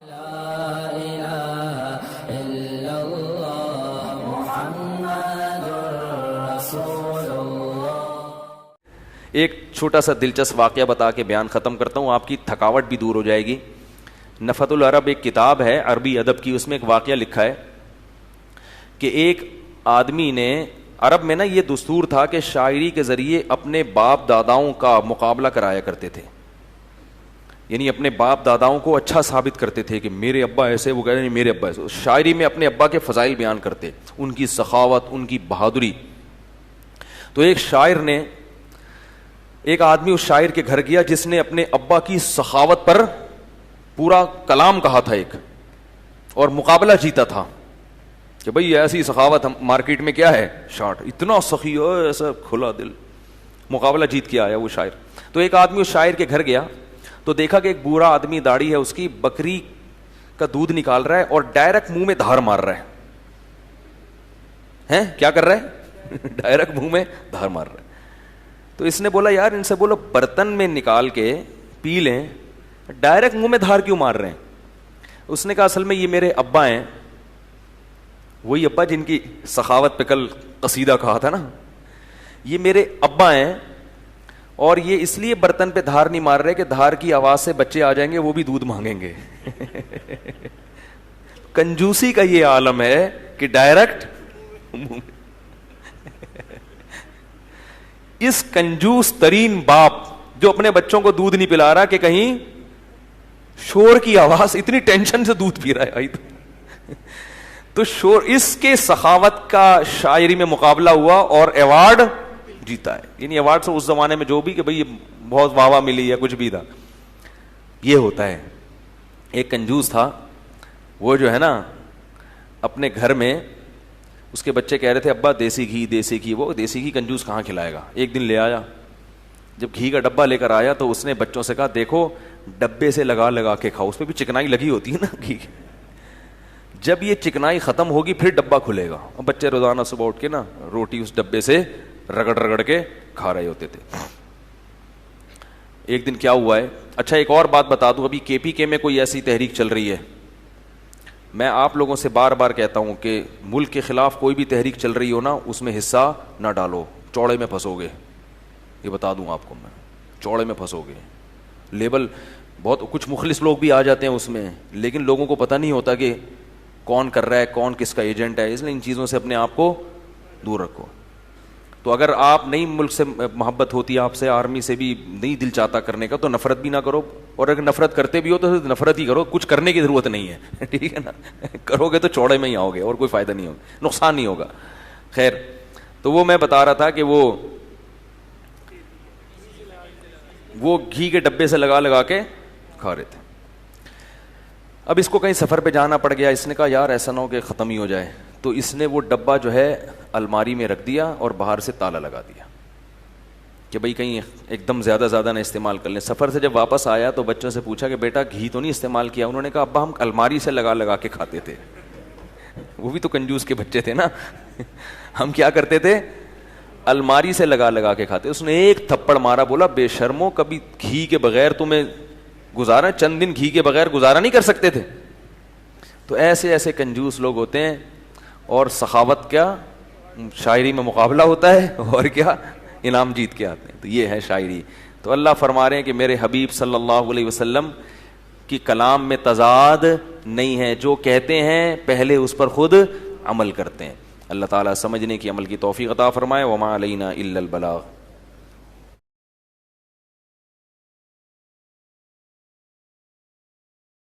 لا الہ الا اللہ محمد رسول اللہ۔ ایک چھوٹا سا دلچسپ واقعہ بتا کے بیان ختم کرتا ہوں، آپ کی تھکاوٹ بھی دور ہو جائے گی۔ نفحۃ العرب ایک کتاب ہے عربی ادب کی، اس میں ایک واقعہ لکھا ہے کہ ایک آدمی نے، عرب میں نا یہ دستور تھا کہ شاعری کے ذریعے اپنے باپ داداؤں کا مقابلہ کرایا کرتے تھے، یعنی اپنے باپ داداؤں کو اچھا ثابت کرتے تھے کہ میرے ابا ایسے، وہ کہہ رہے ہیں میرے ابا ایسے، شاعری میں اپنے ابا کے فضائل بیان کرتے، ان کی سخاوت، ان کی بہادری۔ تو ایک شاعر نے، ایک آدمی اس شاعر کے گھر گیا جس نے اپنے ابا کی سخاوت پر پورا کلام کہا تھا ایک، اور مقابلہ جیتا تھا کہ بھئی ایسی سخاوت مارکیٹ میں کیا ہے، شارٹ، اتنا سخی ہو، ایسا کھلا دل، مقابلہ جیت کے آیا وہ شاعر۔ تو ایک آدمی اس شاعر کے گھر گیا تو دیکھا کہ ایک بوڑھا آدمی، داڑھی ہے اس کی، بکری کا دودھ نکال رہا ہے اور ڈائریکٹ منہ میں دھار مار رہا ہے۔ کیا کر رہا ہے؟ ڈائریکٹ منہ میں دھار مار رہا ہے۔ تو اس نے بولا یار ان سے بولو برتن میں نکال کے پی لیں، ڈائریکٹ منہ میں دھار کیوں مار رہے ہیں؟ اس نے کہا اصل میں یہ میرے ابا ہیں، وہی ابا جن کی سخاوت پہ کل قصیدہ کہا تھا نا، یہ میرے ابا ہیں، اور یہ اس لیے برتن پہ دھار نہیں مار رہے کہ دھار کی آواز سے بچے آ جائیں گے، وہ بھی دودھ مانگیں گے۔ کنجوسی کا یہ عالم ہے کہ ڈائریکٹ اس کنجوس ترین باپ جو اپنے بچوں کو دودھ نہیں پلا رہا کہ کہیں شور کی آواز، اتنی ٹینشن سے دودھ پی رہا ہے تو شور، اس کے سخاوت کا شاعری میں مقابلہ ہوا اور ایوارڈ جیتا ہے۔ یعنی ایوارڈ سے اس زمانے میں جو بھی کہ بھئی بہت واہ واہ ملی یا کچھ بھی تھا، یہ ہوتا ہے۔ ایک کنجوس تھا، وہ جو ہے نا اپنے گھر میں، اس کے بچے کہہ رہے تھے ابا دیسی گھی دیسی گھی، وہ دیسی گھی کنجوس کہاں کھلائے گا۔ ایک دن لے آیا، جب گھی کا ڈبہ لے کر آیا تو اس نے بچوں سے کہا دیکھو ڈبے سے لگا لگا کے کھاؤ، اس پہ بھی چکنائی لگی ہوتی ہے نا گھی، جب یہ چکنائی ختم ہوگی پھر ڈبہ کھلے گا۔ اور بچے روزانہ صبح اٹھ کے نا روٹی اس ڈبے سے رگڑ رگڑ کے کھا رہے ہوتے تھے۔ ایک دن کیا ہوا ہے، اچھا ایک اور بات بتا دوں، ابھی کے پی کے میں کوئی ایسی تحریک چل رہی ہے، میں آپ لوگوں سے بار بار کہتا ہوں کہ ملک کے خلاف کوئی بھی تحریک چل رہی ہو نا، اس میں حصہ نہ ڈالو، چوڑے میں پھنسو گے، یہ بتا دوں آپ کو میں، چوڑے میں پھنسو گے۔ لیبل بہت کچھ مخلص لوگ بھی آ جاتے ہیں اس میں، لیکن لوگوں کو پتہ نہیں ہوتا کہ کون کر رہا ہے، کون کس کا ایجنٹ ہے، اس لیے ان چیزوں سے اپنے آپ کو دور رکھو۔ تو اگر آپ نہیں، ملک سے محبت ہوتی ہے آپ سے، آرمی سے بھی نہیں دل چاہتا کرنے کا، تو نفرت بھی نہ کرو، اور اگر نفرت کرتے بھی ہو تو نفرت ہی کرو، کچھ کرنے کی ضرورت نہیں ہے، ٹھیک ہے نا، کرو گے تو چوڑے میں ہی آؤ گے اور کوئی فائدہ نہیں ہوگا، نقصان نہیں ہوگا۔ خیر، تو وہ میں بتا رہا تھا کہ وہ گھی کے ڈبے سے لگا لگا کے کھا رہے تھے۔ اب اس کو کہیں سفر پہ جانا پڑ گیا، اس نے کہا یار ایسا نہ ہو کہ ختم ہی ہو جائے، تو اس نے وہ ڈبہ جو ہے الماری میں رکھ دیا اور باہر سے تالا لگا دیا کہ بھئی کہیں ایک دم زیادہ نہ استعمال کر لیں۔ سفر سے جب واپس آیا تو بچوں سے پوچھا کہ بیٹا گھی تو نہیں استعمال کیا؟ انہوں نے کہا ابا ہم الماری سے لگا لگا کے کھاتے تھے۔ وہ بھی تو کنجوس کے بچے تھے نا، ہم کیا کرتے تھے؟ الماری سے لگا لگا کے کھاتے۔ اس نے ایک تھپڑ مارا، بولا بے شرمو، کبھی گھی کے بغیر تمہیں گزارا، چند دن گھی کے بغیر گزارا نہیں کر سکتے تھے؟ تو ایسے ایسے کنجوس لوگ ہوتے ہیں، اور سخاوت کیا شاعری میں مقابلہ ہوتا ہے، اور کیا انعام جیت کے آتے ہیں۔ تو یہ ہے شاعری۔ تو اللہ فرما رہے ہیں کہ میرے حبیب صلی اللہ علیہ وسلم کی کلام میں تضاد نہیں ہے، جو کہتے ہیں پہلے اس پر خود عمل کرتے ہیں۔ اللہ تعالیٰ سمجھنے کی، عمل کی توفیق عطا فرمائے۔ وما علینا الا البلاغ۔